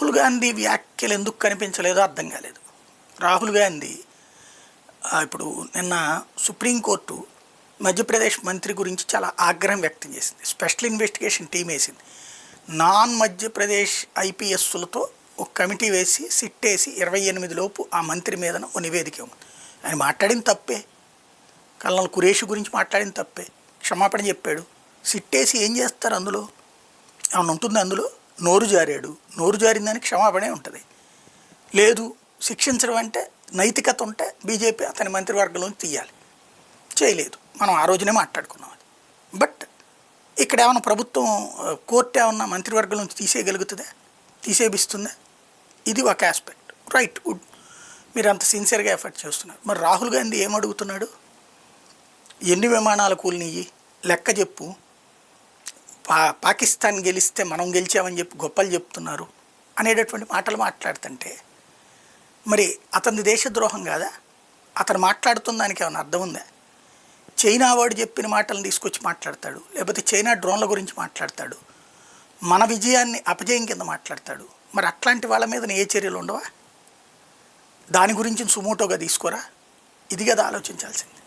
రాహుల్ గాంధీ వ్యాఖ్యలు ఎందుకు కనిపించలేదో అర్థం కాలేదు. రాహుల్ గాంధీ ఇప్పుడు నిన్న సుప్రీంకోర్టు మధ్యప్రదేశ్ మంత్రి గురించి చాలా ఆగ్రహం వ్యక్తం చేసింది. స్పెషల్ ఇన్వెస్టిగేషన్ టీం వేసింది. నాన్ మధ్యప్రదేశ్ ఐపీఎస్లతో ఒక కమిటీ వేసి సిట్ వేసి 28 లోపు ఆ మంత్రి మీద ఓ నివేదిక ఉంది. ఆయన మాట్లాడిన తప్పే, కల్నల్ ఖురేషి గురించి మాట్లాడిన తప్పే, క్షమాపణ చెప్పాడు. సిట్ వేసి ఏం చేస్తారు? అందులో ఏమన్నా ఉంటుంది? అందులో నోరు జారాడు, నోరు జారిందని క్షమాపణే ఉంటుంది. లేదు, శిక్షించడం అంటే నైతికత ఉంటే బీజేపీ అతని మంత్రివర్గంలోంచి తీయాలి. చేయలేదు. మనం ఆ రోజునే మాట్లాడుకున్నాం అది. బట్ ఇక్కడ ఏమైనా ప్రభుత్వం కోర్టు ఏమన్నా మంత్రివర్గం నుంచి తీసేయగలుగుతుందా? తీసేపిస్తుందా? ఇది ఒక ఆస్పెక్ట్. రైట్, గుడ్, మీరు అంత సిన్సియర్గా ఎఫర్ట్ చేస్తున్నారు. మరి రాహుల్ గాంధీ ఏమడుగుతున్నాడు? ఎన్ని విమానాలు కూలినయ్యి లెక్క చెప్పు, పాకిస్తాన్ గెలిస్తే మనం గెలిచామని చెప్పి గొప్పలు చెప్తున్నారు అనేటటువంటి మాటలు మాట్లాడుతుంటే మరి అతని దేశద్రోహం కాదా? అతను మాట్లాడుతున్న దానికి ఏమైనా అర్థం ఉందా? చైనా వాడు చెప్పిన మాటలను తీసుకొచ్చి మాట్లాడతాడు, లేకపోతే చైనా డ్రోన్ల గురించి మాట్లాడతాడు, మన విజయాన్ని అపజయం కింద మాట్లాడతాడు. మరి అట్లాంటి వాళ్ళ మీద ఏ చర్యలు ఉండవా? దాని గురించి సుమోటోగా తీసుకోరా? ఇది కదా ఆలోచించాల్సింది.